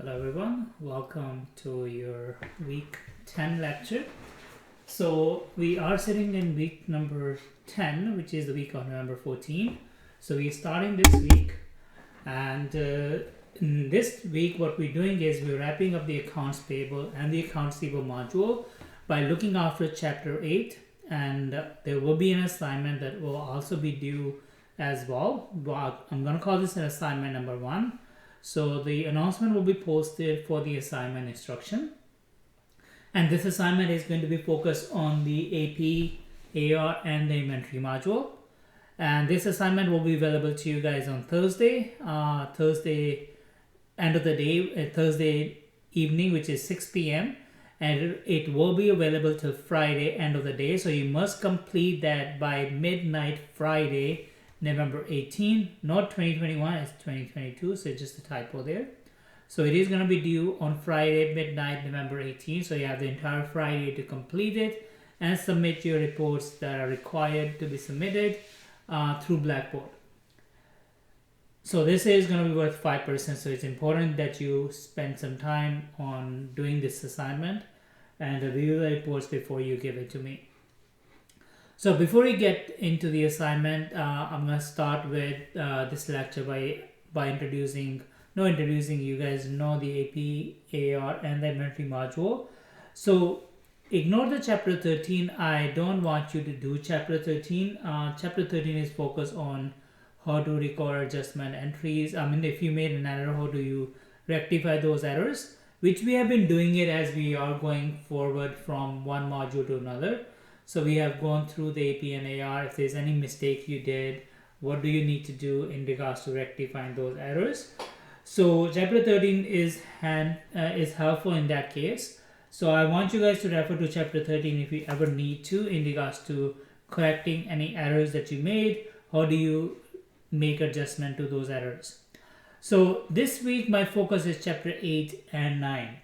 Hello everyone, welcome to your week 10 lecture. So we are sitting in week number 10, which is the week of November 14. So we're starting this week, and in this week what we're doing is we're wrapping up the accounts payable and the accounts receivable module by looking after chapter 8, and there will be an assignment that will also be due as well. But I'm going to call this an assignment number 1. So the announcement will be posted for the assignment instruction, and this assignment is going to be focused on the AP, AR and the inventory module, and this assignment will be available to you guys on Thursday end of the day, Thursday evening, which is 6 p.m. and it will be available till Friday end of the day, so you must complete that by midnight Friday November 18, not 2021, it's 2022, so it's just a typo there. So it is going to be due on Friday midnight November 18, so you have the entire Friday to complete it and submit your reports that are required to be submitted through Blackboard. So this is going to be worth 5%, so it's important that you spend some time on doing this assignment and review the reports before you give it to me. So before we get into the assignment, I'm going to start with this lecture by introducing you guys know the AP, AR and the inventory module. So ignore the chapter 13. I don't want you to do chapter 13. Chapter 13 is focused on how to record adjustment entries. I mean, if you made an error, how do you rectify those errors, which we have been doing it as we are going forward from one module to another. So we have gone through the AP and AR. If there's any mistake you did, what do you need to do in regards to rectifying those errors? So chapter 13 is helpful in that case. So I want you guys to refer to chapter 13 if you ever need to in regards to correcting any errors that you made. How do you make adjustment to those errors? So this week my focus is chapter 8 and 9.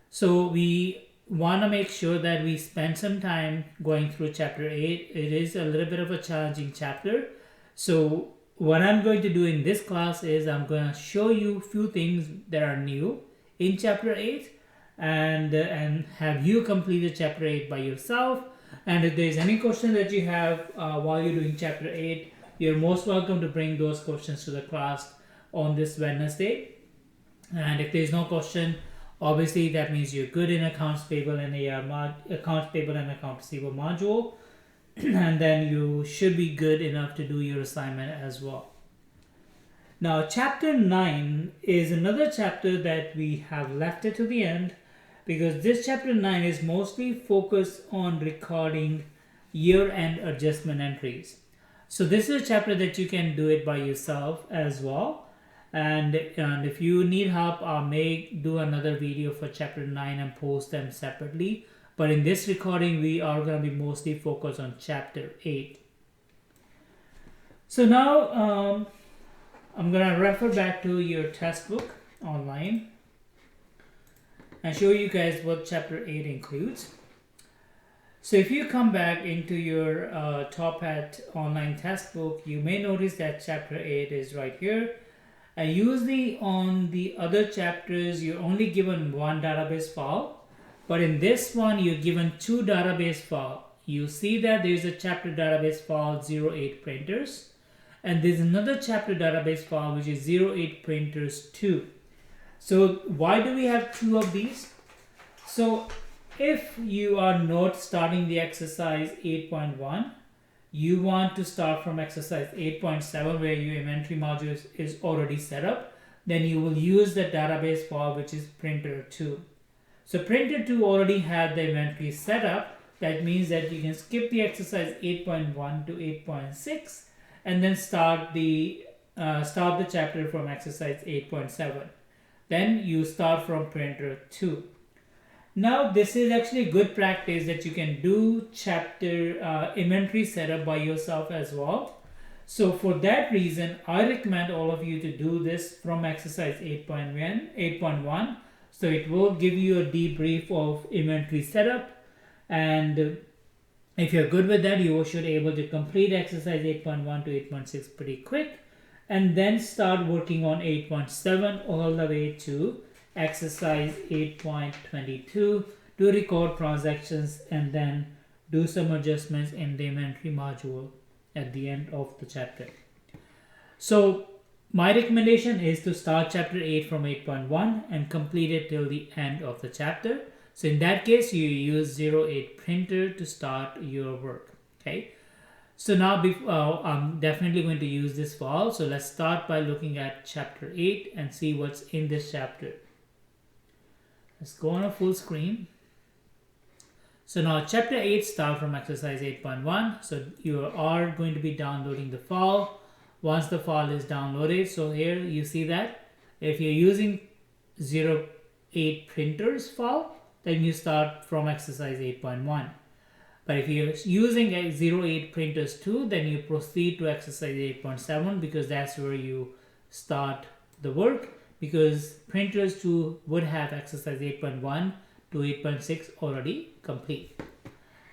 So we want to make sure that we spend some time going through chapter 8. It is a little bit of a challenging chapter. So what I'm going to do in this class is I'm going to show you a few things that are new in chapter 8 and have you complete the chapter 8 by yourself. And if there's any question that you have while you're doing chapter 8, you're most welcome to bring those questions to the class on this Wednesday. And if there's no question, obviously that means you're good in accounts payable and accounts payable and accounts receivable module, and then you should be good enough to do your assignment as well. Now chapter 9 is another chapter that we have left it to the end, because this chapter 9 is mostly focused on recording year-end adjustment entries. So this is a chapter that you can do it by yourself as well. And if you need help, I may do another video for chapter 9 and post them separately. But in this recording, we are going to be mostly focused on chapter 8. So now I'm going to refer back to your test book online and show you guys what chapter 8 includes. So if you come back into your Top Hat online test book, you may notice that chapter 8 is right here. Usually on the other chapters, you're only given one database file, but in this one, you're given two database files. You see that there's a chapter database file 08 printers, and there's another chapter database file which is 08 printers 2. So why do we have two of these? So if you are not starting the exercise 8.1, you want to start from exercise 8.7 where your inventory module is already set up, then you will use the database file which is printer 2. So printer 2 already had the inventory set up. That means that you can skip the exercise 8.1 to 8.6 and then start the chapter from exercise 8.7. Then you start from printer 2. Now this is actually good practice that you can do chapter inventory setup by yourself as well. So for that reason, I recommend all of you to do this from exercise 8.1. So it will give you a debrief of inventory setup, and if you're good with that, you should be able to complete exercise 8.1 to 8.6 pretty quick, and then start working on 8.7 all the way to exercise 8.22 to record transactions and then do some adjustments in the inventory module at the end of the chapter. So my recommendation is to start chapter 8 from 8.1 and complete it till the end of the chapter. So in that case, you use 08 printer to start your work. Okay. So now I'm definitely going to use this file. So let's start by looking at chapter 8 and see what's in this chapter. Let's go on a full screen. So now chapter 8 starts from exercise 8.1. So you are going to be downloading the file. Once the file is downloaded, so here you see that if you're using 08 printers file, then you start from exercise 8.1. But if you're using a 08 printers 2, then you proceed to exercise 8.7 because that's where you start the work, because printers 2 would have exercise 8.1 to 8.6 already complete.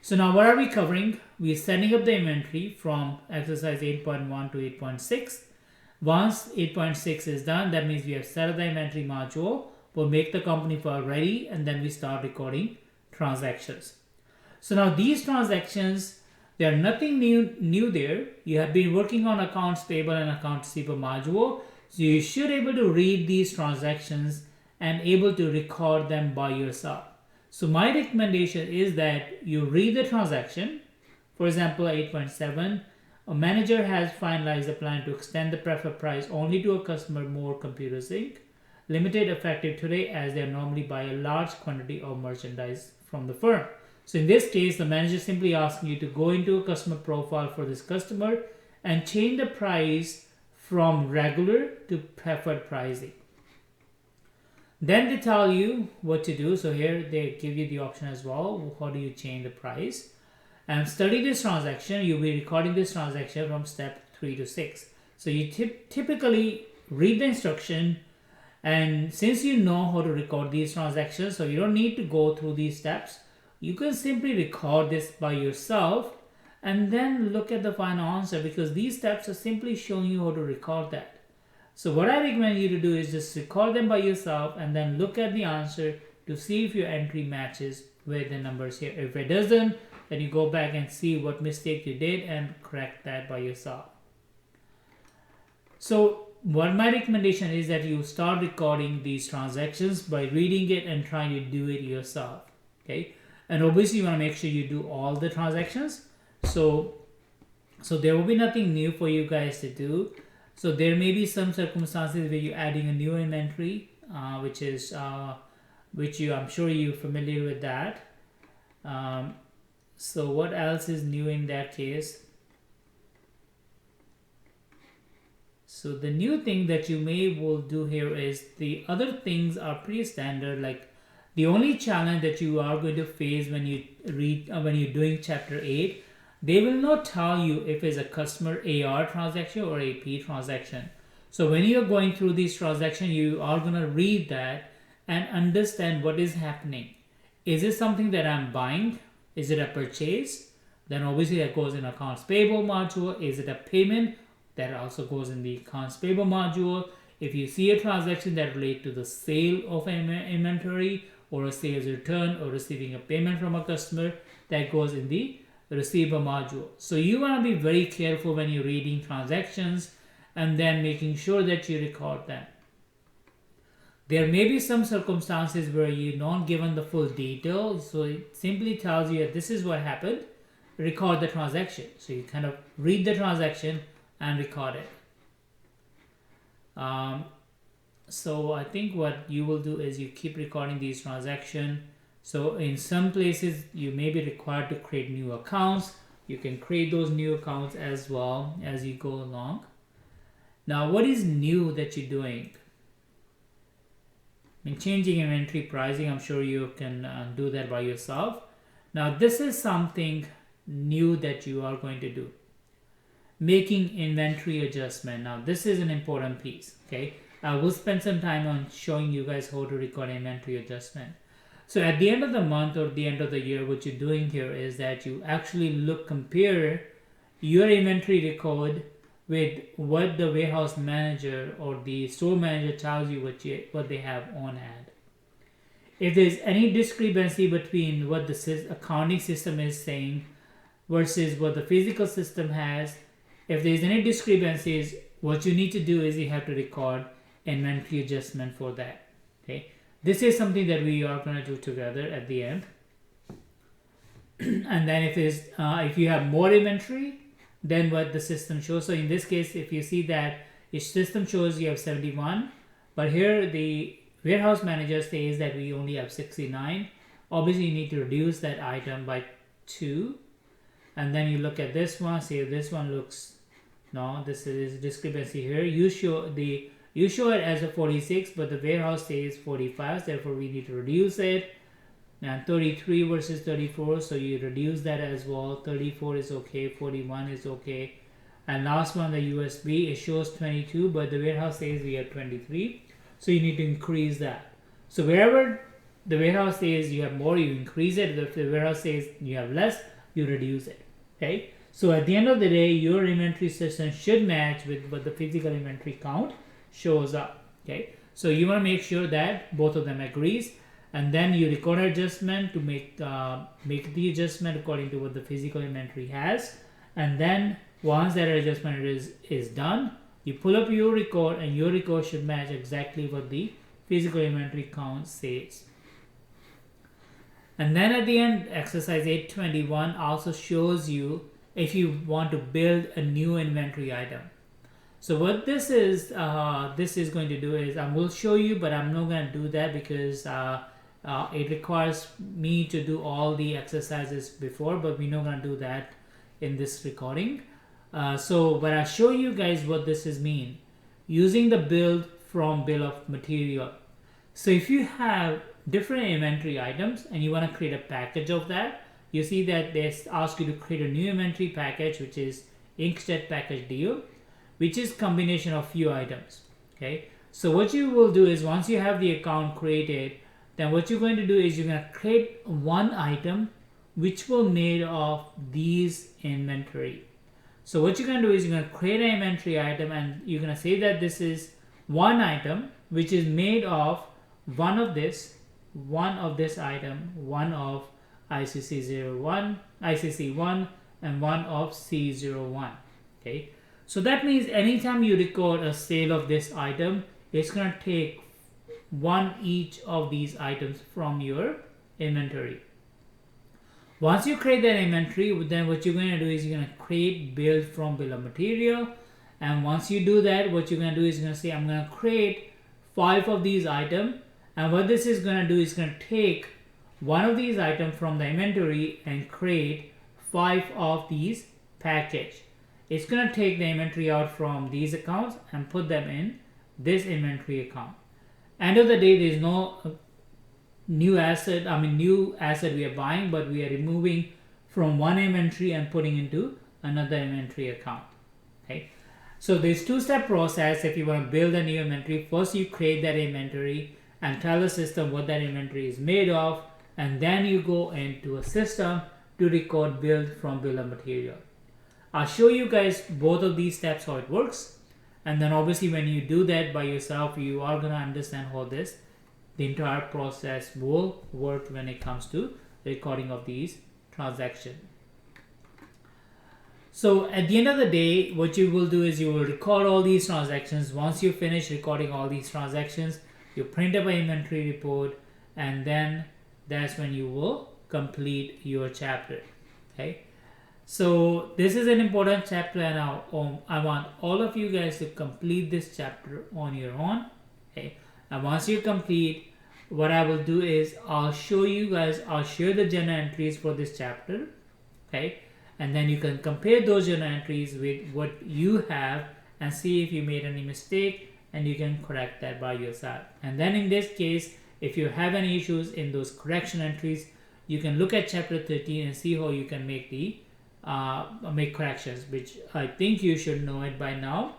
So now what are we covering? We're setting up the inventory from exercise 8.1 to 8.6. Once 8.6 is done, that means we have set up the inventory module. We'll make the company file ready and then we start recording transactions. So now these transactions, they are nothing new there. You have been working on accounts payable and accounts receivable module. So you should be able to read these transactions and able to record them by yourself. So my recommendation is that you read the transaction. For example, 8.7, a manager has finalized a plan to extend the preferred price only to a customer More Computers Inc. Limited, effective today, as they normally buy a large quantity of merchandise from the firm. So in this case, the manager is simply asking you to go into a customer profile for this customer and change the price from regular to preferred pricing. Then they tell you what to do. So here they give you the option as well. How do you change the price? And study this transaction. You'll be recording this transaction from step 3 to 6. So you typically read the instruction, and since you know how to record these transactions, so you don't need to go through these steps. You can simply record this by yourself and then look at the final answer, because these steps are simply showing you how to record that. So what I recommend you to do is just record them by yourself and then look at the answer to see if your entry matches with the numbers here. If it doesn't, then you go back and see what mistake you did and correct that by yourself. So what my recommendation is that you start recording these transactions by reading it and trying to do it yourself. Okay, and obviously you want to make sure you do all the transactions. So there will be nothing new for you guys to do. So there may be some circumstances where you're adding a new inventory, which I'm sure you're familiar with that. So what else is new in that case? So the new thing that you will do here is the other things are pretty standard. Like the only challenge that you are going to face when you when you're doing chapter 8, they will not tell you if it's a customer AR transaction or AP transaction. So when you're going through these transactions, you are going to read that and understand what is happening. Is it something that I'm buying? Is it a purchase? Then obviously that goes in accounts payable module. Is it a payment? That also goes in the accounts payable module. If you see a transaction that relates to the sale of an inventory or a sales return or receiving a payment from a customer, that goes in the receivable module. So you want to be very careful when you're reading transactions and then making sure that you record them. There may be some circumstances where you're not given the full detail, so it simply tells you that this is what happened, record the transaction. So you kind of read the transaction and record it. So I think what you will do is you keep recording these transactions. So in some places you may be required to create new accounts. You can create those new accounts as well as you go along. Now what is new that you're doing? In changing inventory pricing, I'm sure you can do that by yourself. Now this is something new that you are going to do. Making inventory adjustment. Now this is an important piece. Okay, I will spend some time on showing you guys how to record inventory adjustment. So at the end of the month or the end of the year, what you're doing here is that you actually compare your inventory record with what the warehouse manager or the store manager tells you what they have on hand. If there's any discrepancy between what the accounting system is saying versus what the physical system has, if there's any discrepancies, what you need to do is you have to record inventory adjustment for that. Okay, this is something that we are going to do together at the end. And then if you have more inventory than what the system shows, so in this case, if you see that your system shows you have 71, but here the warehouse manager says that we only have 69, obviously you need to reduce that item by 2. And then you look at this one, see if this one looks, no, this is discrepancy here. You show it as a 46, but the warehouse says 45, therefore we need to reduce it. And 33 versus 34, so you reduce that as well. 34 is okay, 41 is okay. And last one, the USB, it shows 22, but the warehouse says we have 23, so you need to increase that. So wherever the warehouse says you have more, you increase it. If the warehouse says you have less, you reduce it. Okay, so at the end of the day, your inventory system should match with what the physical inventory count shows up. Okay, so you want to make sure that both of them agrees, and then you record adjustment to make the adjustment according to what the physical inventory has. And then once that adjustment is done, you pull up your record, and your record should match exactly what the physical inventory count says. And then at the end, exercise 821 also shows you if you want to build a new inventory item. So what this is going to do is, I will show you, but I'm not going to do that because it requires me to do all the exercises before, but we're not going to do that in this recording. But I'll show you guys what this is mean using the build from bill of material. So if you have different inventory items and you want to create a package of that, you see that they ask you to create a new inventory package, which is Inkjet package deal, which is combination of few items. Okay, so what you will do is, once you have the account created, then what you're going to do is you're going to create one item which will made of these inventory. So what you're going to do is you're going to create an inventory item, and you're going to say that this is one item which is made of one of this item, one of ICC01, ICC1, and one of C01. Okay, so that means anytime you record a sale of this item, it's going to take one each of these items from your inventory. Once you create that inventory, then what you're going to do is you're going to create build from bill of material. And once you do that, what you're going to do is you're going to say, I'm going to create 5 of these items. And what this is going to do is going to take one of these items from the inventory and create 5 of these package. It's going to take the inventory out from these accounts and put them in this inventory account. End of the day, there is no new asset we are buying, but we are removing from one inventory and putting into another inventory account. Okay, so this 2-step process. If you want to build a new inventory, first you create that inventory and tell the system what that inventory is made of, and then you go into a system to record build from bill of material. I'll show you guys both of these steps how it works, and then obviously when you do that by yourself, you are going to understand how the entire process will work when it comes to recording of these transactions. So at the end of the day, what you will do is you will record all these transactions. Once you finish recording all these transactions, you print up an inventory report, and then that's when you will complete your chapter. Okay, so this is an important chapter, and I want all of you guys to complete this chapter on your own. Okay, and once you complete, what I will do is I'll show you guys, I'll share the journal entries for this chapter. Okay, and then you can compare those journal entries with what you have and see if you made any mistake, and you can correct that by yourself. And then in this case, if you have any issues in those correction entries, you can look at chapter 13 and see how you can make make corrections, which I think you should know it by now.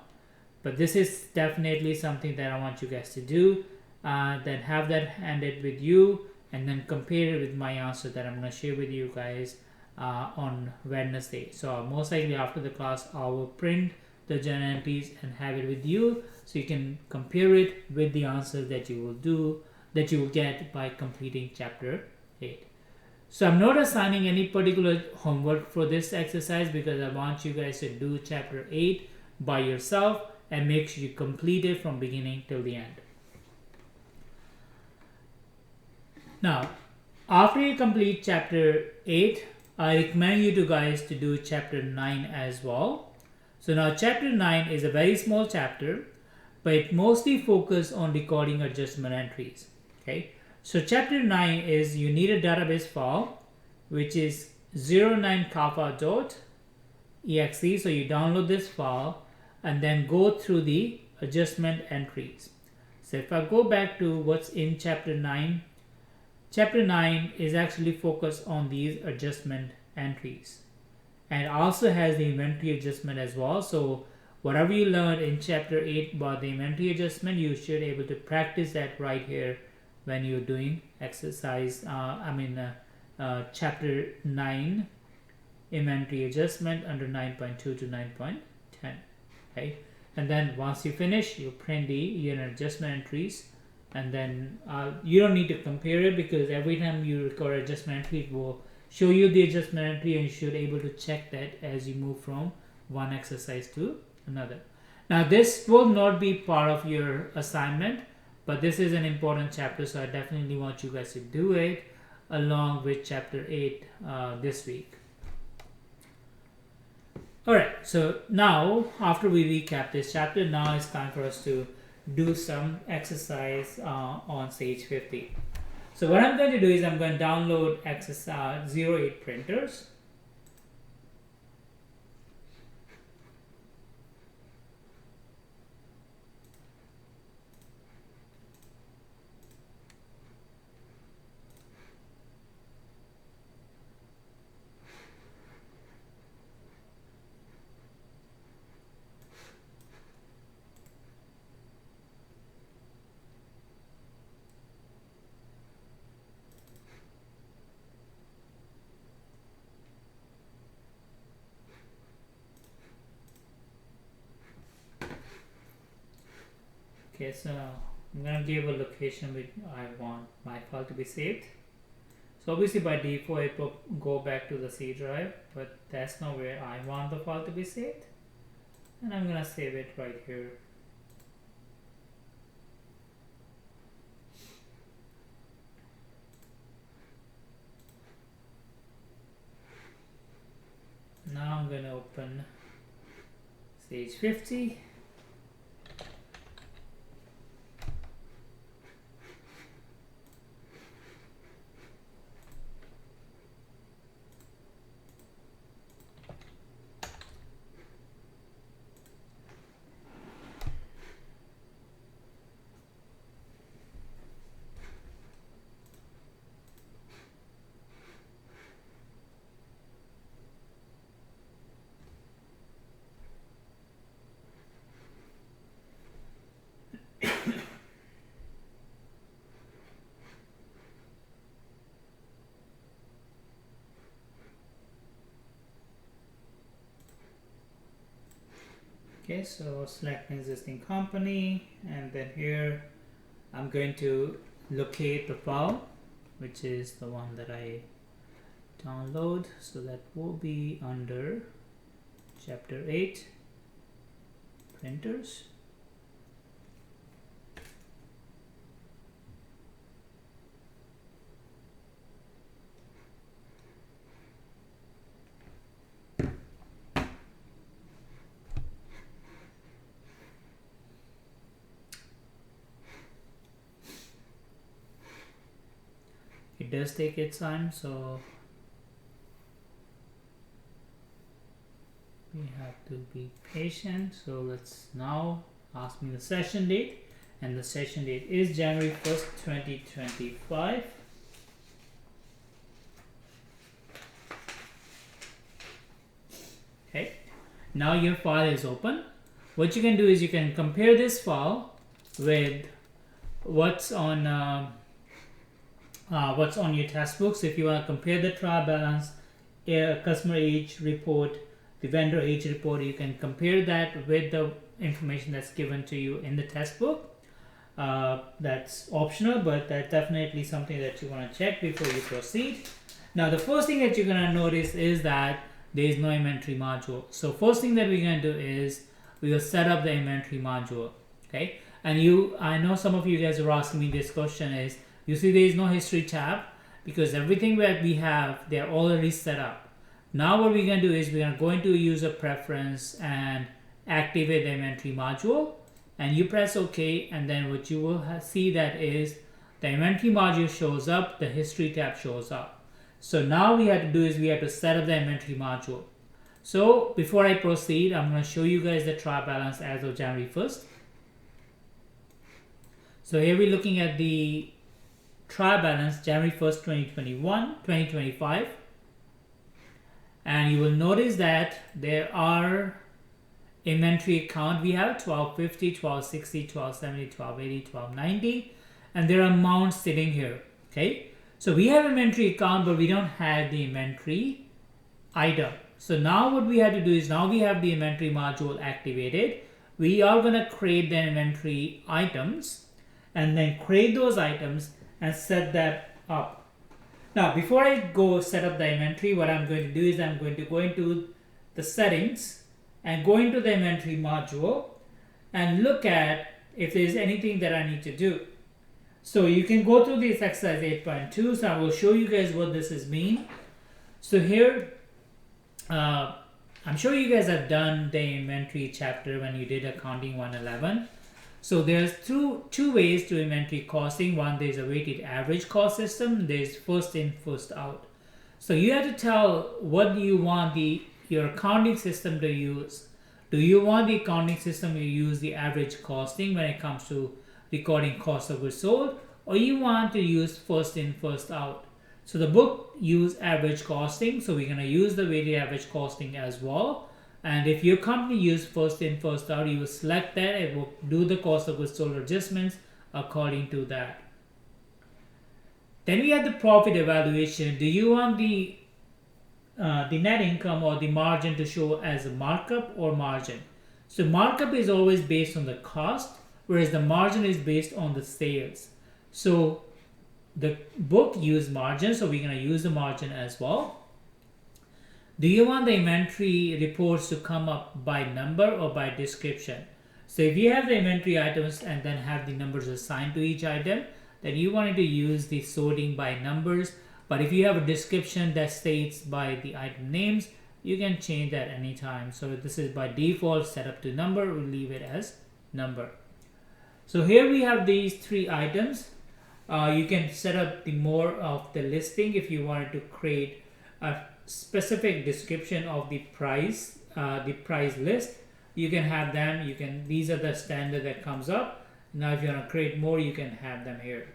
But this is definitely something that I want you guys to do. Then have that handed with you, and then compare it with my answer that I'm going to share with you guys on Wednesday. So most likely after the class, I will print the journal entries and have it with you, so you can compare it with the answers that you will get by completing chapter 8. So I'm not assigning any particular homework for this exercise because I want you guys to do chapter 8 by yourself and make sure you complete it from beginning till the end. Now, after you complete chapter 8, I recommend you guys to do chapter 9 as well. So now chapter 9 is a very small chapter, but it mostly focuses on recording adjustment entries. Okay, so chapter 9 is you need a database file which is 09kappa.exe. So you download this file and then go through the adjustment entries. So if I go back to what's in chapter 9, chapter 9 is actually focused on these adjustment entries, and it also has the inventory adjustment as well. So whatever you learned in chapter 8 about the inventory adjustment, you should be able to practice that right here when you're doing exercise chapter 9 inventory adjustment under 9.2 to 9.10. Okay, and then once you finish, you print the unit adjustment entries, and then you don't need to compare it because every time you record adjustment entry, it will show you the adjustment entry, and you should be able to check that as you move from one exercise to another. Now this will not be part of your assignment, but this is an important chapter, so I definitely want you guys to do it along with chapter 8 this week. Alright, so now after we recap this chapter, now it's time for us to do some exercise on Sage 50. So what I'm going to do is I'm going to download exercise 08 printers. Okay, so I'm gonna give a location which I want my file to be saved. So obviously by default it will go back to the C drive, but that's not where I want the file to be saved. And I'm gonna save it right here. Now I'm gonna open Sage 50. Okay, so select existing company, and then here I'm going to locate the file, which is the one that I download. So that will be under chapter 8 printers. It does take its time, so we have to be patient. So let's now ask me the session date, and the session date is January 1st, 2025. Okay, now your file is open. What you can do is you can compare this file with what's on your test book. So if you want to compare the trial balance, customer age report, the vendor age report. You can compare that with the information that's given to you in the test book. That's optional, but that's definitely something that you want to check before you proceed. Now, the first thing that you're going to notice is that there is no inventory module. So first thing that we're going to do is we will set up the inventory module. Okay, and I know some of you guys are asking me this question is, you see there is no history tab because everything that we have, they're already set up. Now what we're going to do is we're going to go into user preference and activate the inventory module, and you press OK, and then what you will see that is the inventory module shows up, the history tab shows up. So now we have to do is we have to set up the inventory module. So before I proceed, I'm going to show you guys the trial balance as of January 1st. So here we're looking at the trial balance January 1st, 2025. And you will notice that there are inventory account. We have 1250, 1260, 1270, 1280, 1290. And there are amounts sitting here. Okay. So we have inventory account, but we don't have the inventory item. So now what we have to do is now we have the inventory module activated. We are going to create the inventory items and then create those items and set that up. Now, before I go set up the inventory, what I'm going to do is I'm going to go into the settings and go into the inventory module and look at if there's anything that I need to do. So you can go through this exercise 8.2. So I will show you guys what this is mean. So here, I'm sure you guys have done the inventory chapter when you did accounting 111. So there's two ways to inventory costing. One, there's a weighted average cost system. There's first in, first out. So you have to tell what do you want your accounting system to use. Do you want the accounting system to use the average costing when it comes to recording cost of goods sold, or you want to use first in, first out? So the book use average costing, so we're going to use the weighted average costing as well. And if your company use first in, first out, you will select that. It will do the cost of goods sold adjustments according to that. Then we have the profit evaluation. Do you want the net income or the margin to show as a markup or margin? So markup is always based on the cost, whereas the margin is based on the sales. So the book use margin, so we're going to use the margin as well. Do you want the inventory reports to come up by number or by description? So if you have the inventory items and then have the numbers assigned to each item, then you wanted to use the sorting by numbers. But if you have a description that states by the item names, you can change that anytime. So this is by default set up to number. We'll leave it as number. So here we have these three items. You can set up the more of the listing if you wanted to create a specific description of the price list. You can have them. These are the standard that comes up. Now if you want to create more, you can have them here.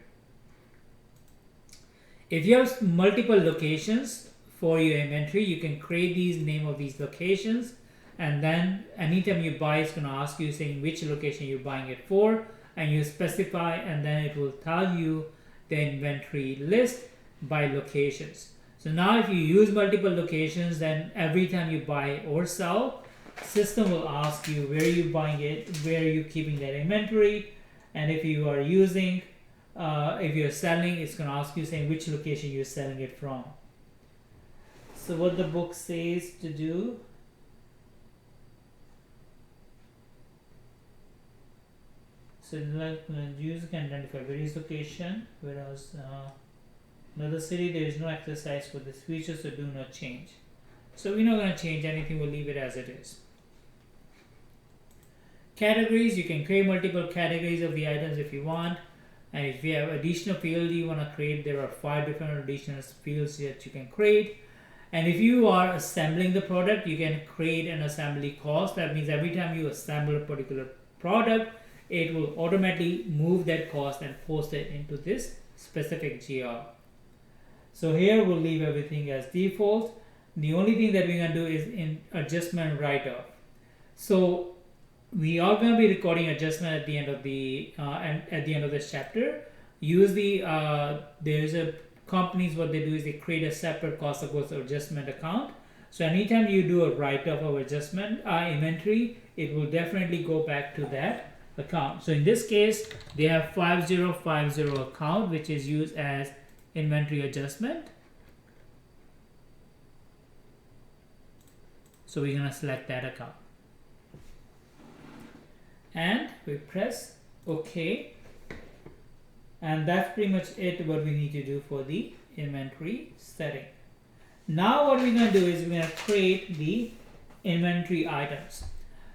If you have multiple locations for your inventory, you can create these name of these locations, and then anytime you buy, it's going to ask you saying which location you're buying it for, and you specify, and then it will tell you the inventory list by locations. So now if you use multiple locations, then every time you buy or sell, system will ask you where you're buying it, where are you keeping that inventory, and if you are using, if you're selling, it's going to ask you saying which location you're selling it from. So what the book says to do, so like user can identify various location, whereas another city there is no exercise for this feature, so do not change. So we're not going to change anything, we'll leave it as it is. Categories, you can create multiple categories of the items if you want, and if you have additional field you want to create, there are 5 different additional fields that you can create. And if you are assembling the product, you can create an assembly cost. That means every time you assemble a particular product, it will automatically move that cost and post it into this specific GR. So here we'll leave everything as default. The only thing that we're going to do is in adjustment write-off. So we are going to be recording adjustment at the end of the at the end of this chapter. Use the there's a companies, what they do is they create a separate cost of goods adjustment account. So anytime you do a write-off or adjustment inventory, it will definitely go back to that account. So in this case, they have 5050 account, which is used as inventory adjustment. So we're going to select that account. And we press OK. And that's pretty much it what we need to do for the inventory setting. Now what we're going to do is we're going to create the inventory items.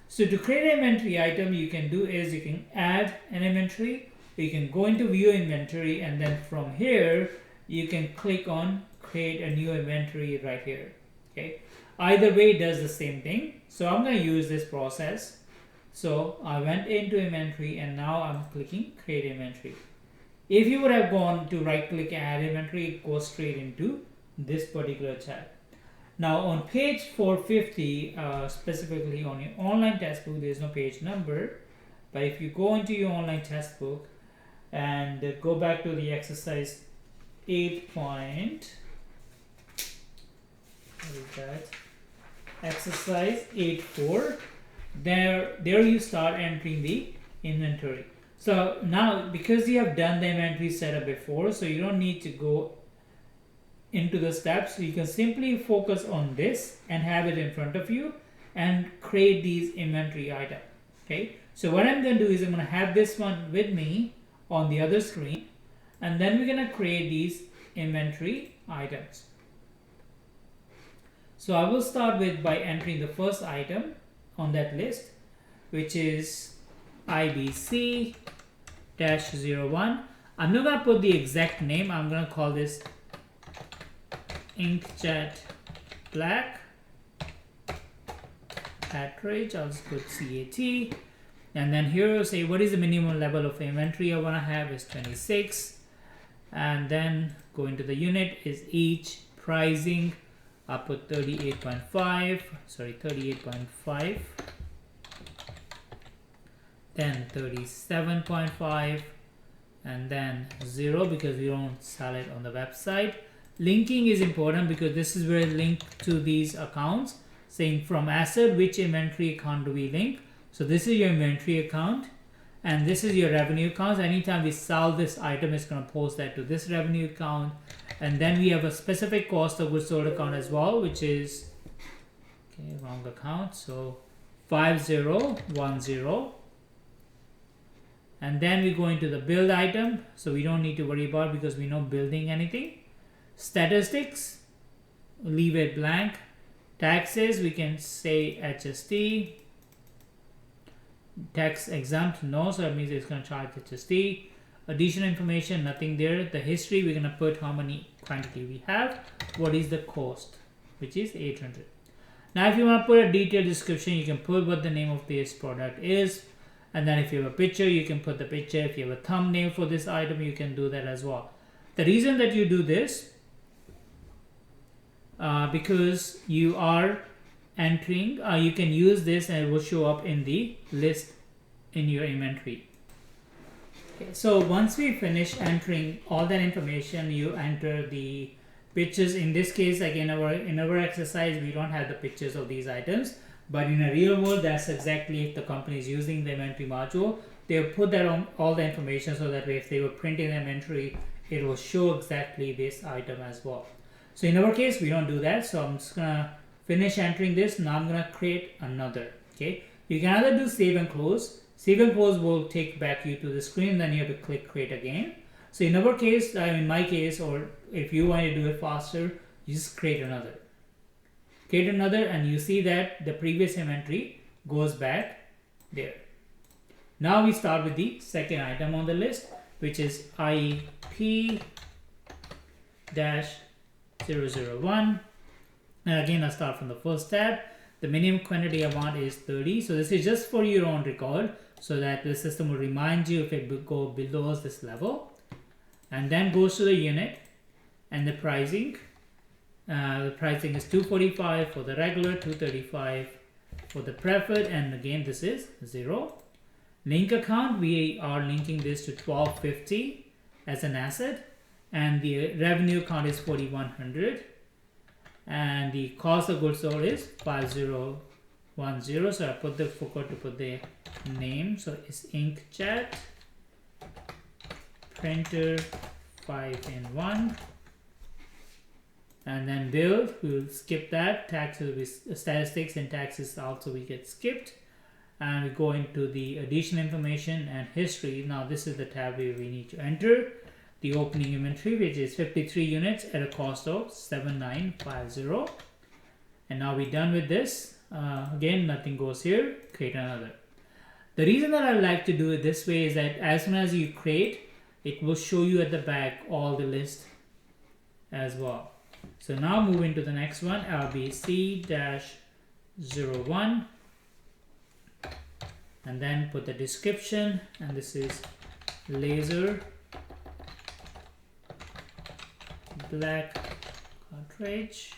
So to create an inventory item, you can do is you can add an inventory, you can go into view inventory, and then from here you can click on create a new inventory right here. Okay, either way it does the same thing. So I'm going to use this process. So I went into inventory and now I'm clicking create inventory. If you would have gone to right click and add inventory, it goes straight into this particular tab. Now on page 450, specifically on your online textbook, there is no page number, but if you go into your online textbook and go back to the exercise 8 point, what is that? Exercise 8.4, there you start entering the inventory. So now because you have done the inventory setup before, so you don't need to go into the steps. So you can simply focus on this and have it in front of you and create these inventory items. Okay, so what I'm going to do is I'm going to have this one with me on the other screen, and then we're going to create these inventory items. So I will start with by entering the first item on that list, which is IBC-01. I'm not going to put the exact name. I'm going to call this inkjet black cartridge. I'll just put CAT, and then here you'll say what is the minimum level of inventory I want to have is 26, and then go into the unit is each pricing. I'll put 38.5, then 37.5, and then 0 because we don't sell it on the website. Linking is important because this is where link to these accounts, saying from asset which inventory account do we link. So this is your inventory account and this is your revenue account. Anytime we sell this item, it's going to post that to this revenue account. And then we have a specific cost of goods sold account as well, which is, okay, wrong account, so 5010. And then we go into the build item, so we don't need to worry about because we know building anything. Statistics, leave it blank. Taxes, we can say HST. Tax exempt, no, so that means it's going to charge HST. Additional information, nothing there. The history, we're going to put how many quantity we have. What is the cost, which is 800. Now if you want to put a detailed description, you can put what the name of this product is. And then if you have a picture, you can put the picture. If you have a thumbnail for this item, you can do that as well. The reason that you do this, because you are entering, you can use this and it will show up in the list in your inventory. Okay, so once we finish entering all that information, you enter the pictures. In this case, like in our exercise, we don't have the pictures of these items, but in a real world, that's exactly if the company is using the inventory module, they'll put that on all the information so that way if they were printing the inventory, it will show exactly this item as well. So in our case, we don't do that. So I'm just gonna finish entering this. Now I'm gonna create another. Okay, you can either do save and close. Save and close will take back you to the screen. Then you have to click create again. So in our case, in my case, or if you want to do it faster, you just create another. Create another, and you see that the previous inventory goes back there. Now we start with the second item on the list, which is IP-001. And again, I start from the first tab. The minimum quantity I want is 30. So this is just for your own record, so that the system will remind you if it go below this level. And then goes to the unit and the pricing. The pricing is 245 for the regular, 235 for the preferred, and again this is 0. Link account, we are linking this to 1250 as an asset, and the revenue account is 4100. and the cost of goods sold is 5010. So I forgot to put the name, so it's inkjet printer 5-in-1. And then build, we'll skip that. Tax will be statistics, and taxes also we get skipped. And we go into the additional information and history. Now this is the tab where we need to enter the opening inventory, which is 53 units at a cost of 7950. And now we're done with this. Again, nothing goes here. Create another. The reason that I like to do it this way is that as soon as you create, it will show you at the back all the list as well. So now move into the next one, LBC-01, and then put the description, and this is laser black cartridge.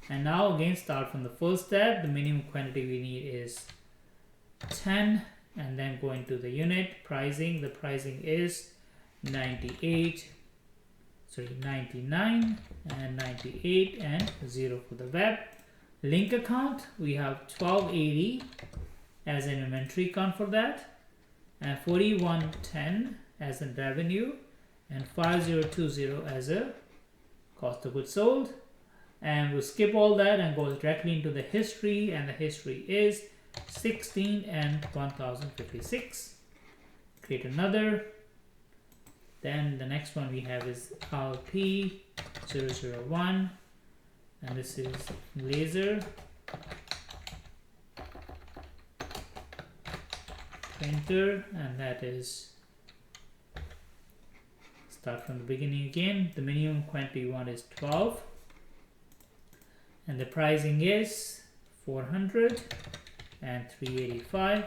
And now again start from the first tab. The minimum quantity we need is 10, and then go into the unit pricing. The pricing is 99 and 98 and 0 for the web. Link account, we have 1280 as an inventory count for that, and 4110 as a revenue, and 5020 as a cost of goods sold. And we'll skip all that and go directly into the history, and the history is 16 and 1056. Create another. Then the next one we have is LP-001, and this is laser printer, and that is, start from the beginning again. The minimum quantity we want is 12, and the pricing is 400 and 385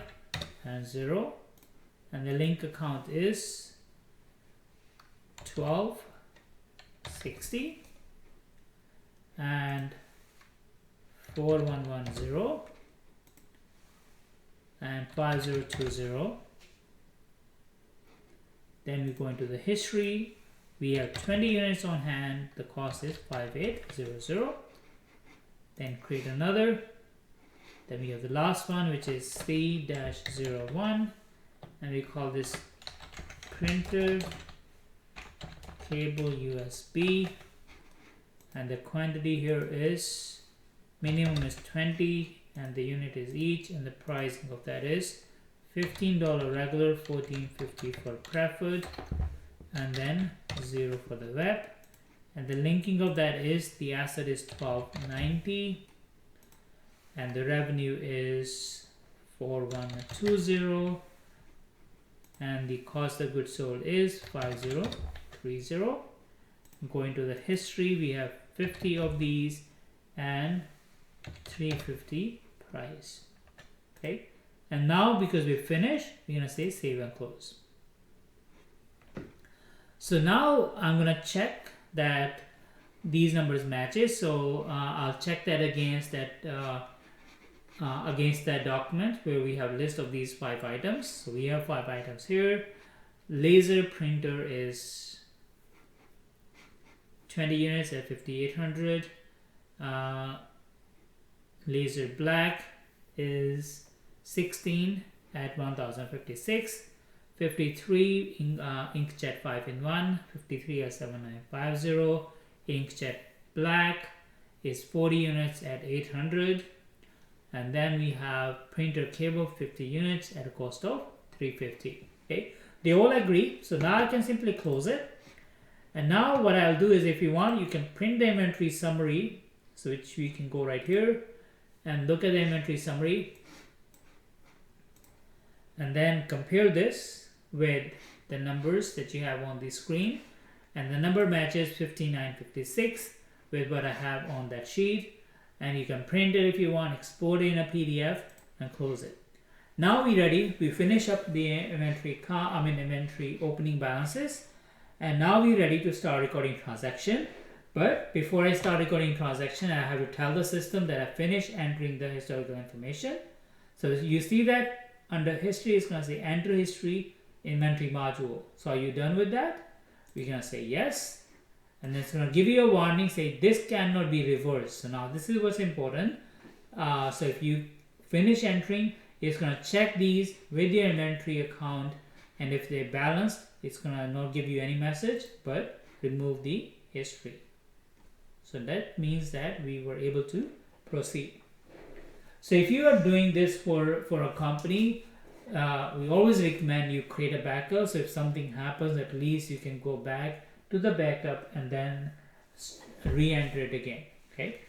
and 0, and the link account is 1260 and 4110 and 5020. Then we go into the history. We have 20 units on hand. The cost is 5800. Then create another. Then we have the last one, which is C-01, and we call this printer cable USB, and the quantity here is minimum is 20, and the unit is each, and the pricing of that is $15 regular, $14.50 for preferred, and then 0 for the web. And the linking of that is the asset is 1290, and the revenue is 4120, and the cost of goods sold is 5030. Going to the history, we have 50 of these and 350 price. Okay, and now because we're finished, we're gonna say save and close. So now I'm gonna check that these numbers matches. So I'll check that against that document where we have a list of these 5 items. So we have 5 items here. Laser printer is 20 units at 5800. Laser black is 16 at 1056. 53 inkjet 5-in-1, 53 at 7950. Inkjet black is 40 units at 800. And then we have printer cable 50 units at a cost of 350. Okay, they all agree. So now I can simply close it. And now what I'll do is, if you want, you can print the inventory summary, so which we can go right here and look at the inventory summary, and then compare this with the numbers that you have on the screen, and the number matches 5956 with what I have on that sheet. And you can print it if you want, export it in a PDF, and close it. Now we're ready. We finish up the inventory opening balances, and now we're ready to start recording transaction. But before I start recording transaction, I have to tell the system that I finished entering the historical information. So you see that under history, it's going to say enter history inventory module. So are you done with that? We're going to say yes. and then it's going to give you a warning, say this cannot be reversed. So now this is what's important. So if you finish entering, it's going to check these with your inventory account, and if they're balanced, it's going to not give you any message but remove the history. So that means that we were able to proceed. So if you are doing this for a company, we always recommend you create a backup. So if something happens, at least you can go back to the backup and then re-enter it again. Okay.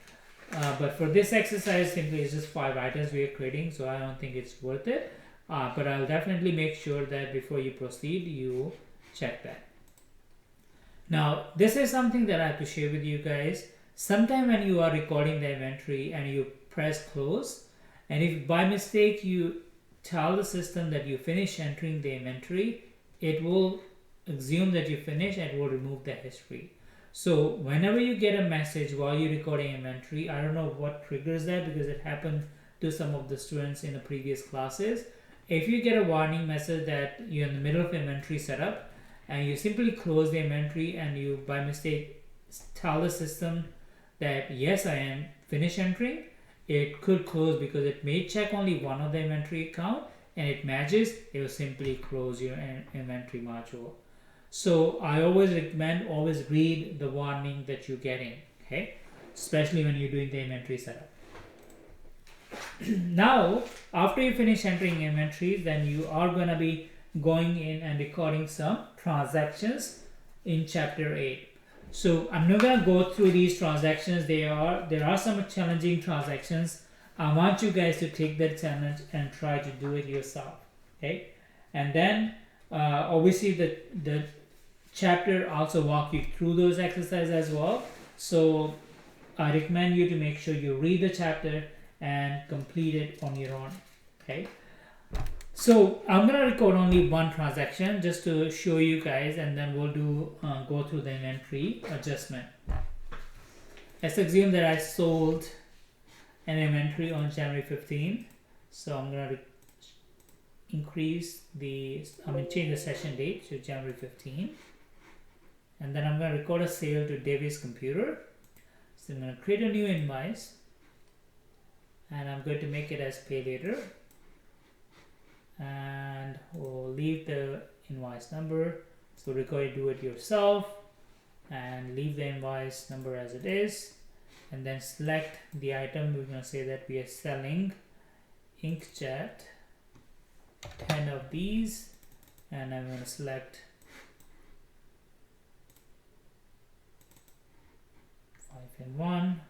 But for this exercise, simply it's just 5 items we are creating, so I don't think it's worth it. But I'll definitely make sure that before you proceed, you check that. Now, this is something that I have to share with you guys. Sometime when you are recording the inventory and you press close, and if by mistake you tell the system that you finish entering the inventory, it will assume that you finish and will remove the history. So whenever you get a message while you're recording inventory, I don't know what triggers that, because it happened to some of the students in the previous classes. If you get a warning message that you're in the middle of inventory setup and you simply close the inventory and you by mistake tell the system that yes, I am finished entering, it could close because it may check only one of the inventory account, and it matches, it will simply close your inventory module. So I always recommend always read the warning that you're getting, okay? Especially when you're doing the inventory setup. Now, after you finish entering inventory, then you are going to be going in and recording some transactions in chapter 8. So I'm not going to go through these transactions. There are some challenging transactions. I want you guys to take that challenge and try to do it yourself, okay? And then obviously the chapter also walk you through those exercises as well. So I recommend you to make sure you read the chapter and complete it on your own, okay? So I'm gonna record only one transaction just to show you guys, and then we'll do go through the inventory adjustment. Let's assume that I sold an inventory on January 15. So I'm gonna change the session date to January 15, and then I'm gonna record a sale to Davis Computer. So I'm gonna create a new invoice, and I'm going to make it as pay later, and we'll leave the invoice number. So record do it yourself and leave the invoice number as it is, and then select the item. We're going to say that we are selling inkjet 10 of these, and I'm going to select 5 and 1.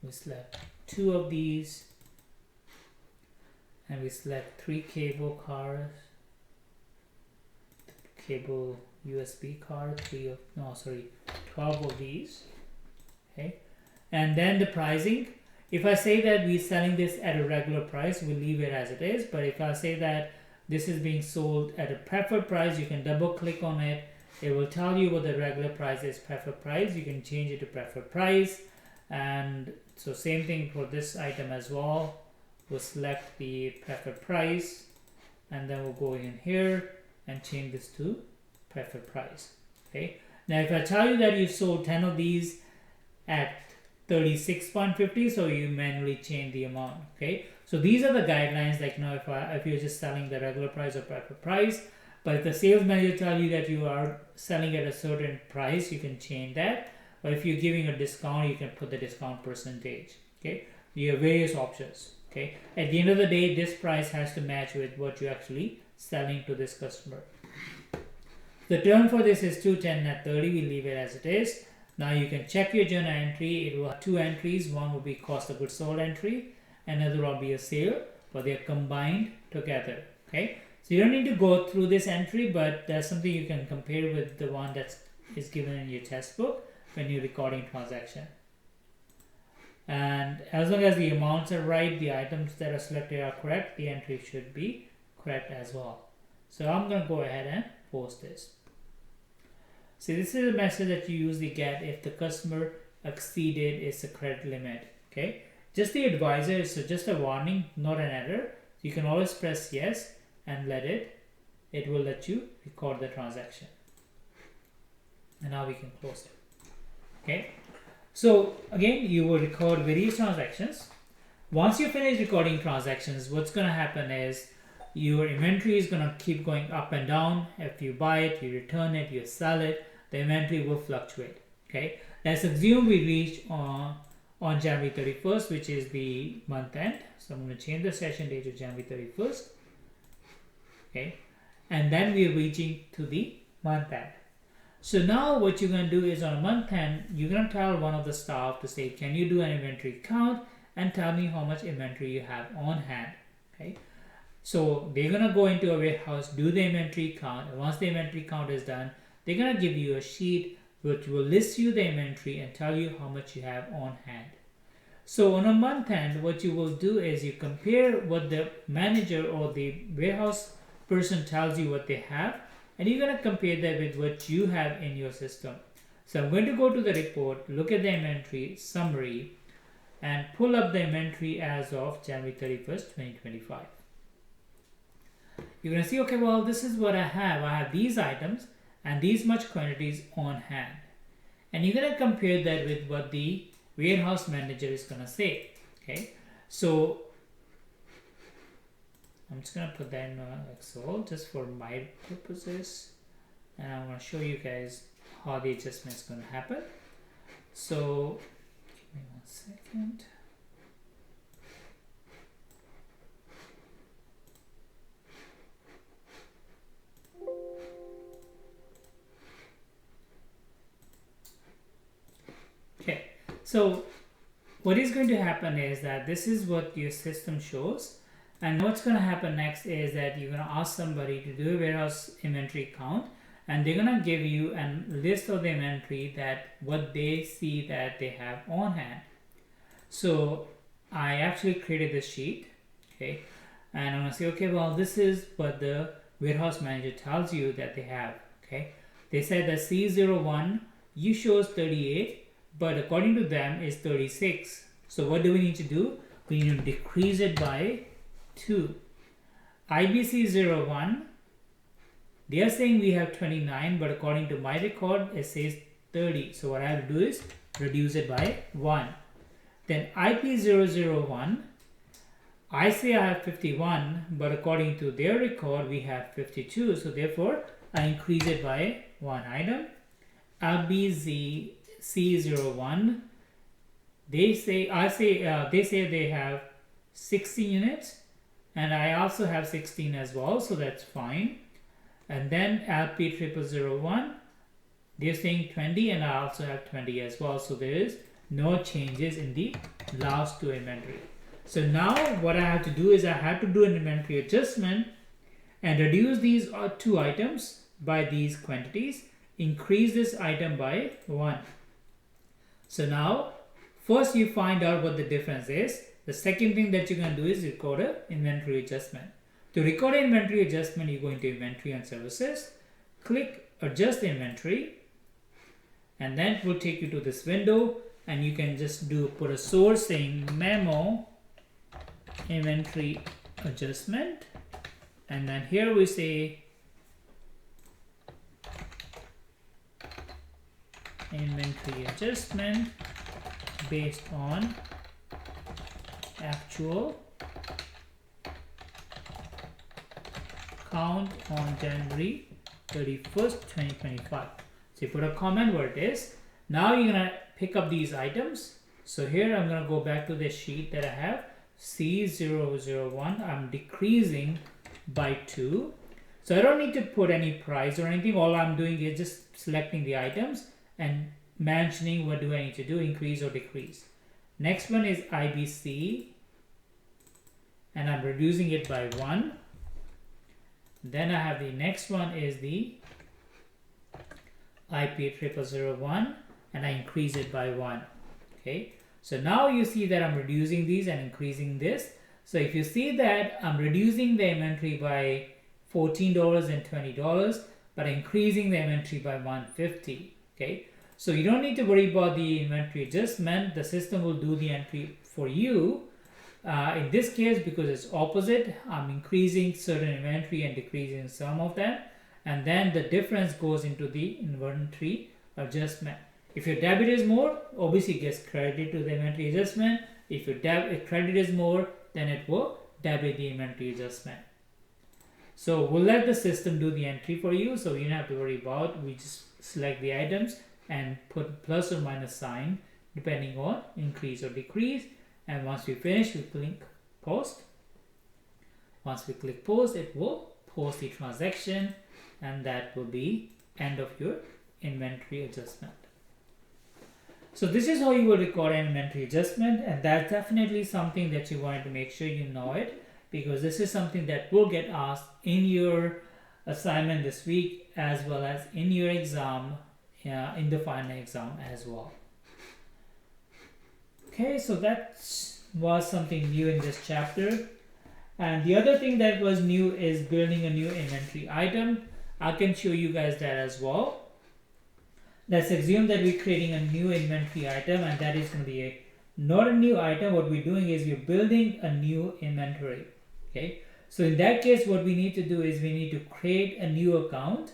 We select 2 of these, and we select 3 cable cards, cable USB card, 12 of these, okay? And then the pricing, if I say that we're selling this at a regular price, we'll leave it as it is. But if I say that this is being sold at a preferred price, you can double click on it. It will tell you what the regular price is, preferred price. You can change it to preferred price. And so same thing for this item as well. We'll select the preferred price, and then we'll go in here and change this to preferred price, okay? Now if I tell you that you sold 10 of these at 36.50, so you manually change the amount, okay? So these are the guidelines, like, you know, if you're just selling the regular price or preferred price. But if the sales manager tell you that you are selling at a certain price, you can change that. But if you're giving a discount, you can put the discount percentage, okay? You have various options, okay? At the end of the day, this price has to match with what you're actually selling to this customer. The term for this is 210 net 30. We leave it as it is. Now you can check your journal entry. It will have 2 entries. One will be cost of goods sold entry, another will be a sale, but they are combined together, okay? So you don't need to go through this entry, but that's something you can compare with the one that is given in your test book when you're recording transaction. And as long as the amounts are right, the items that are selected are correct, the entry should be correct as well. So I'm going to go ahead and post this. See, this is a message that you usually get if the customer exceeded its credit limit, okay? Just the advisor is just a warning, not an error. You can always press yes and it will let you record the transaction. And now we can close it. Okay, so again, you will record various transactions. Once you finish recording transactions, what's going to happen is your inventory is going to keep going up and down. If you buy it, you return it, you sell it, the inventory will fluctuate. Okay, let's assume we reach on January 31st, which is the month end. So I'm going to change the session date to January 31st. Okay, and then we're reaching to the month end. So now what you're going to do is on a month end, you're going to tell one of the staff to say, can you do an inventory count and tell me how much inventory you have on hand. Okay, so they're going to go into a warehouse, do the inventory count, and once the inventory count is done, they're going to give you a sheet which will list you the inventory and tell you how much you have on hand. So on a month end, what you will do is you compare what the manager or the warehouse person tells you what they have, and you're going to compare that with what you have in your system. So I'm going to go to the report, look at the inventory summary, and pull up the inventory as of January 31st, 2025. You're going to see, okay, well, this is what I have. I have these items and these much quantities on hand. And you're going to compare that with what the warehouse manager is going to say. Okay, so I'm just going to put that in Excel just for my purposes. And I'm going to show you guys how the adjustment is going to happen. So give me 1 second. Okay, so what is going to happen is that this is what your system shows, and what's going to happen next is that you're going to ask somebody to do a warehouse inventory count, and they're going to give you a list of the inventory that what they see that they have on hand. So I actually created this sheet, okay, and I'm going to say, okay, well, this is what the warehouse manager tells you that they have. Okay, they said that C01 you shows 38, but according to them is 36. So what do we need to do? We need to decrease it by 2. IBC01, they are saying we have 29, but according to my record it says 30. So what I have to do is reduce it by 1. Then IP001, I say I have 51, but according to their record we have 52. So therefore I increase it by 1 item. LBZC01, they say they have 60 units, and I also have 16 as well, so that's fine. And then LP0001, they're saying 20, and I also have 20 as well, so there is no changes in the last 2 inventory. So now what I have to do is I have to do an inventory adjustment and reduce these 2 items by these quantities, increase this item by 1. So now first you find out what the difference is. The second thing that you're going to do is record an inventory adjustment. To record an inventory adjustment, you go into inventory and services, click adjust inventory, and then it will take you to this window, and you can just put a source saying memo inventory adjustment, and then here we say inventory adjustment based on actual count on January 31st, 2025. So you put a comment where it is. Now you're going to pick up these items. So here I'm going to go back to the sheet that I have, C001. I'm decreasing by 2. So I don't need to put any price or anything. All I'm doing is just selecting the items and mentioning what do I need to do, increase or decrease. Next one is IBC, and I'm reducing it by 1. Then I have the next one is the IP0001, and I increase it by 1. Okay, so now you see that I'm reducing these and increasing this. So if you see that I'm reducing the inventory by $14 and $20, but increasing the inventory by $150. Okay, so you don't need to worry about the inventory adjustment. The system will do the entry for you. In this case, because it's opposite, I'm increasing certain inventory and decreasing some of them, and then the difference goes into the inventory adjustment. If your debit is more, obviously it gets credited to the inventory adjustment. If your credit is more, then it will debit the inventory adjustment. So we'll let the system do the entry for you, so you don't have to worry about. We just select the items and put plus or minus sign depending on increase or decrease. And once we finish, we click post. Once we click post, it will post the transaction, and that will be end of your inventory adjustment. So this is how you will record an inventory adjustment, and that's definitely something that you want to make sure you know it, because this is something that will get asked in your assignment this week as well as in your exam, in the final exam as well. Okay, so that was something new in this chapter. And the other thing that was new is building a new inventory item. I can show you guys that as well. Let's assume that we're creating a new inventory item, and that is going to be not a new item. What we're doing is we're building a new inventory. Okay, so in that case, what we need to do is we need to create a new account,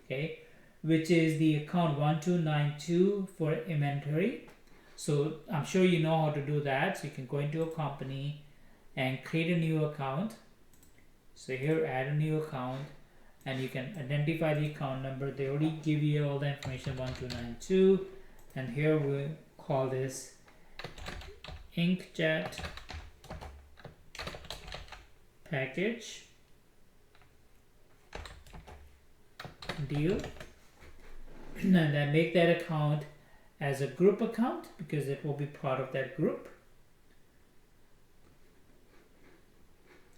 okay, which is the account 1292 for inventory. So I'm sure you know how to do that. So you can go into a company and create a new account. So here, add a new account, and you can identify the account number. They already give you all the information, 1292, and here we'll call this inkjet package deal, and then make that account as a group account because it will be part of that group.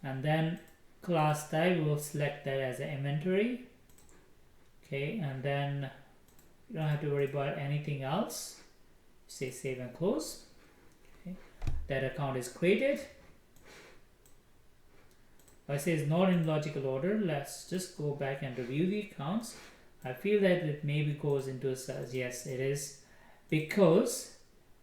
And then class type, we'll select that as an inventory. Okay, and then you don't have to worry about anything else. Say save and close. Okay, that account is created. I say it's not in logical order. Let's just go back and review the accounts. I feel that it maybe goes into a size. Yes, it is, because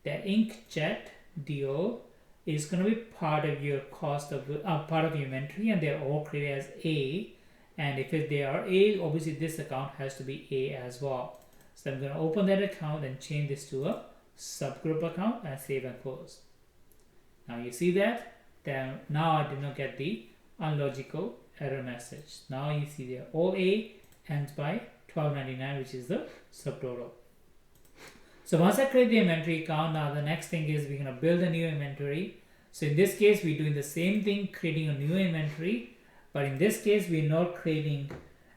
the inkjet deal is going to be part of your cost of part of your inventory, and they're all created as A. And if they are A, obviously this account has to be A as well. So I'm going to open that account and change this to a subgroup account and save and close. Now you see that. Then now I did not get the unlogical error message. Now you see they're all A, ends by 1299, which is the subtotal. So once I create the inventory account, now the next thing is we're going to build a new inventory. So in this case, we're doing the same thing, creating a new inventory. But in this case, we're not creating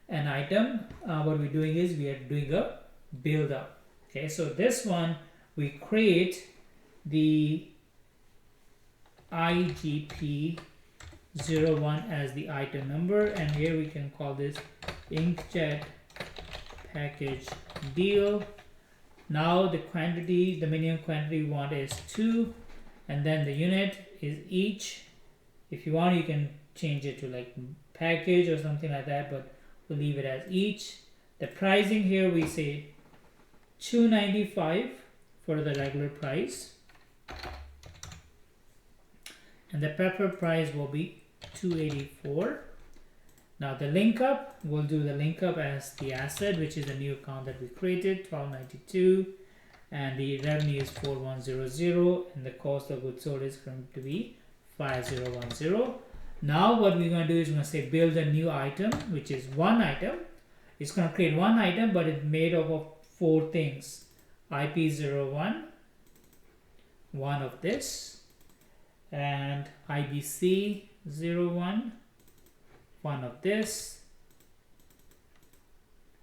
an item. What we're doing is we are doing a build up. Okay, so this one, we create the IGP01 as the item number. And here we can call this inkjet package deal. Now the quantity, the minimum quantity we want is 2, and then the unit is each. If you want, you can change it to like package or something like that, but we'll leave it as each. The pricing here, we say $295 for the regular price, and the preferred price will be $284. Now the link up, we'll do the link up as the asset, which is a new account that we created, 1292, and the revenue is 4100, and the cost of goods sold is going to be 5010. Now what we're going to do is we're going to say build a new item, which is one item. It's going to create one item, but it's made up of 4 things. IP01, one of this, and IBC01, one of this,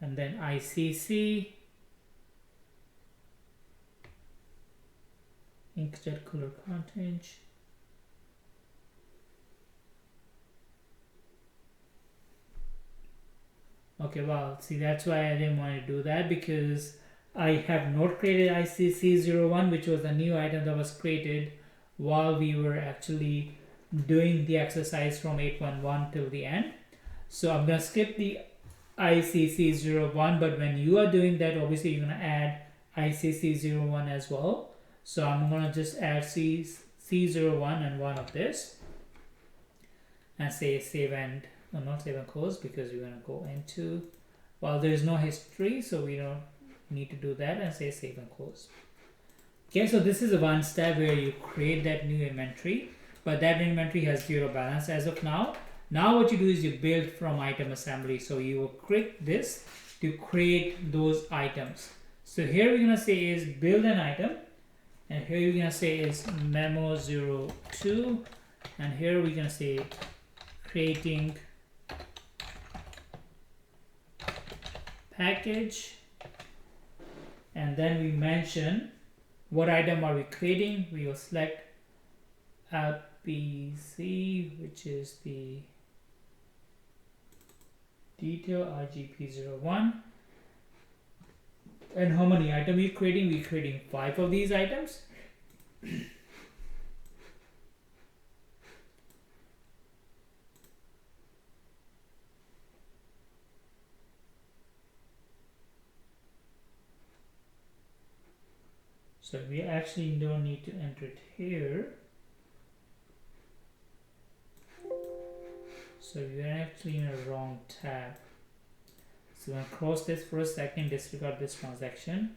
and then ICC, inkjet color content, okay, well, see, that's why I didn't want to do that, because I have not created ICC01, which was a new item that was created while we were actually doing the exercise from 811 till the end. So I'm going to skip the ICC01, but when you are doing that, obviously you're going to add ICC01 as well. So I'm going to just add C01 and one of this, and say save and, no, not save and close, because we're going to go into, well, there's no history, so we don't need to do that and say save and close. Okay, so this is one step where you create that new inventory, but that inventory has zero balance as of now. Now what you do is you build from item assembly. So you will click this to create those items. So here we're gonna say is build an item, and here we're gonna say is memo 02, and here we're gonna say creating package, and then we mention what item are we creating. We will select RPC, which is the detail RGP01. And how many items we're creating? We're creating 5 of these items. So we actually don't need to enter it here. So we are actually in a wrong tab. So I'm going to close this for a second, disregard this transaction.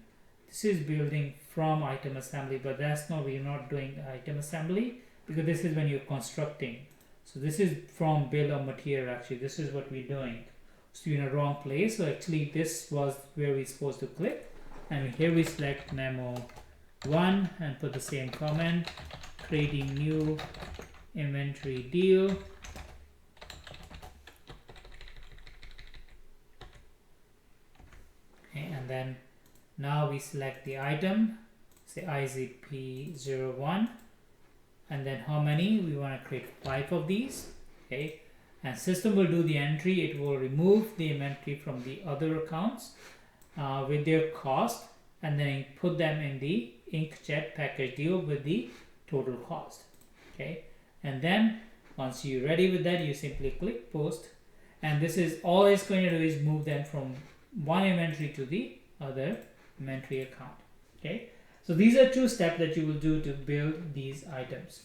This is building from item assembly, but that's not, we're not doing item assembly because this is when you're constructing. So this is from bill of material actually. This is what we're doing. So you're in a wrong place. So actually this was where we're supposed to click. And here we select memo 1 and put the same comment, creating new inventory deal. Okay, and then now we select the item, say IZP01, and then how many? We want to create 5 of these. Okay, and system will do the entry. It will remove the inventory from the other accounts with their cost, and then put them in the inkjet package deal with the total cost. Okay, and then once you're ready with that, you simply click post, and this is all it's going to do is move them from one inventory to the other inventory account. Okay, so these are 2 steps that you will do to build these items.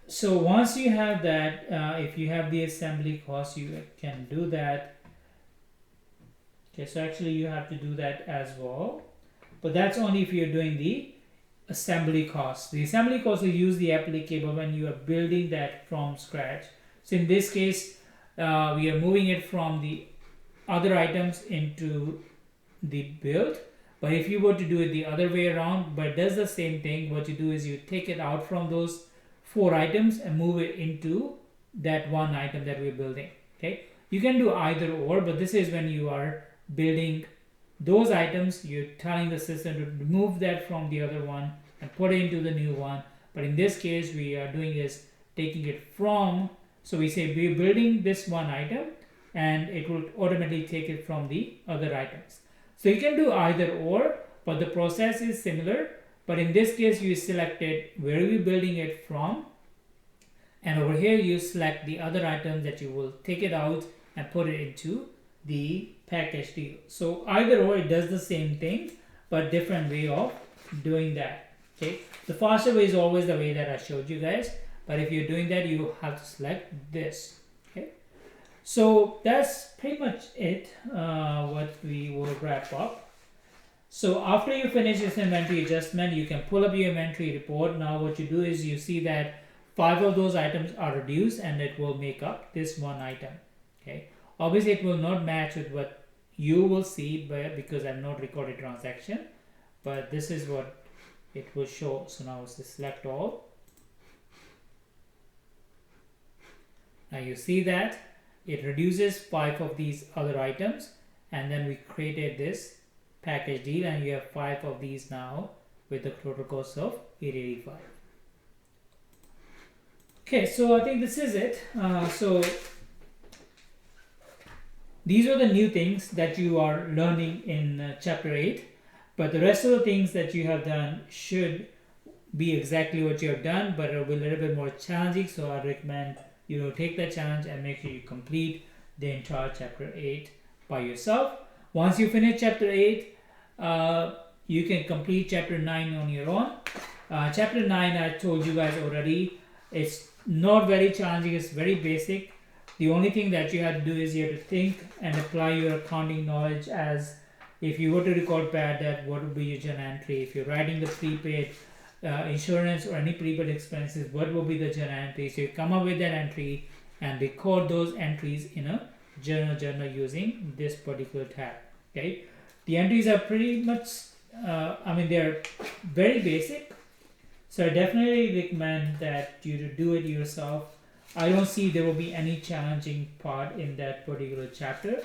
So once you have that, if you have the assembly cost, you can do that. Okay, so actually you have to do that as well, but that's only if you're doing the assembly cost. The assembly cost is usually applicable when you are building that from scratch. So in this case, we are moving it from the other items into the build. But if you were to do it the other way around, but it does the same thing, what you do is you take it out from those 4 items and move it into that one item that we're building. Okay, you can do either or, but this is when you are building those items, you're telling the system to remove that from the other one and put it into the new one. But in this case, we are doing is taking it from, so we say we're building this one item and it will automatically take it from the other items. So you can do either or, but the process is similar. But in this case, you selected where are we building it from, and over here you select the other items that you will take it out and put it into the package deal. So either or, it does the same thing, but different way of doing that. Okay, the faster way is always the way that I showed you guys, but if you're doing that, you have to select this. Okay, so that's pretty much it, what we will wrap up. So after you finish this inventory adjustment, you can pull up your inventory report. Now what you do is you see that 5 of those items are reduced and it will make up this one item. Okay, obviously it will not match with what you will see because I've not recorded transaction, but this is what it will show. So now it's select all. Now you see that it reduces 5 of these other items, and then we created this package deal, and you have 5 of these now with the total cost of 885. Okay, so I think this is it. So these are the new things that you are learning in chapter 8, but the rest of the things that you have done should be exactly what you have done, but it will be a little bit more challenging. So I recommend you take that challenge and make sure you complete the entire chapter 8 by yourself. Once you finish chapter 8, you can complete chapter 9 on your own. Chapter 9, I told you guys already, it's not very challenging, it's very basic, The only thing that you have to do is you have to think and apply your accounting knowledge. As if you were to record bad debt, what would be your journal entry? If you're writing the prepaid insurance or any prepaid expenses, what will be the journal entry? So you come up with that entry and record those entries in a journal using this particular tab. Okay, the entries are pretty much they're very basic, so I definitely recommend that you to do it yourself. I don't see there will be any challenging part in that particular chapter.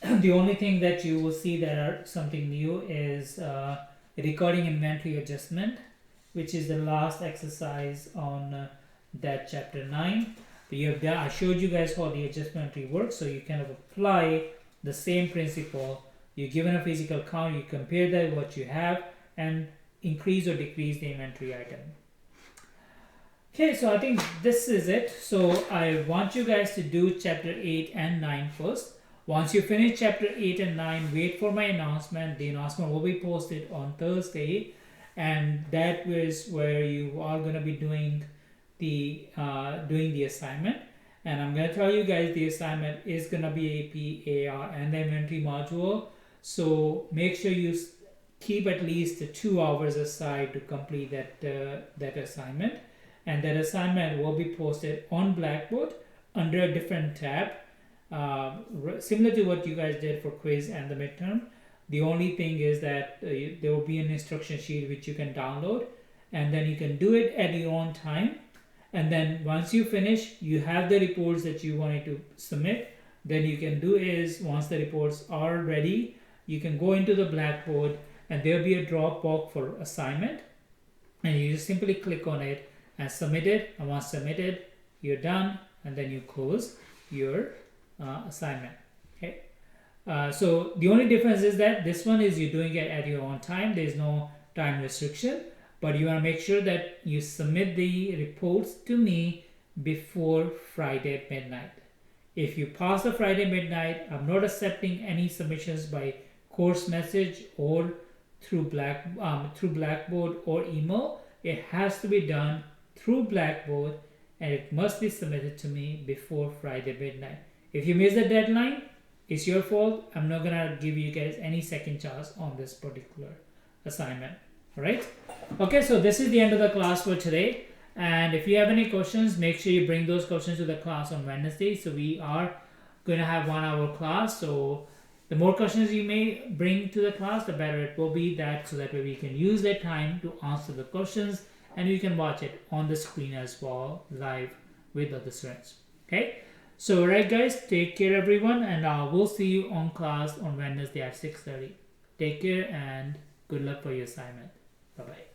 The only thing that you will see that are something new is recording inventory adjustment, which is the last exercise on that chapter 9. But you have done, I showed you guys how the adjustment entry works, so you kind of apply the same principle. You're given a physical count, you compare that with what you have and increase or decrease the inventory item. Okay, so I think this is it. So I want you guys to do chapter 8 and 9 first. Once you finish chapter 8 and 9, wait for my announcement. The announcement will be posted on Thursday, and that is where you are going to be doing the assignment. And I'm going to tell you guys the assignment is going to be AP, AR, and the inventory module. So make sure you keep at least 2 hours aside to complete that assignment. And that assignment will be posted on Blackboard under a different tab, similar to what you guys did for quiz and the midterm. The only thing is that there will be an instruction sheet which you can download, and then you can do it at your own time. And then once you finish, you have the reports that you wanted to submit. Then you can do is, once the reports are ready, you can go into the Blackboard and there'll be a drop box for assignment, and you just simply click on it and submit it. And once submitted, you're done, and then you close your assignment. Okay, so the only difference is that this one is you're doing it at your own time. There's no time restriction, but you want to make sure that you submit the reports to me before Friday midnight. If you pass the Friday midnight, I'm not accepting any submissions by course message or through Blackboard or email. It has to be done through Blackboard, and it must be submitted to me before Friday midnight. If you miss the deadline, it's your fault. I'm not gonna give you guys any second chance on this particular assignment. All right? Okay, so this is the end of the class for today. And if you have any questions, make sure you bring those questions to the class on Wednesday. So we are going to have 1 hour class. So the more questions you may bring to the class, the better it will be, so that way we can use that time to answer the questions, and you can watch it on the screen as well, live with other students. Okay, so alright guys, take care everyone, and we'll see you on class on Wednesday at 6:30. Take care and good luck for your assignment. Bye bye.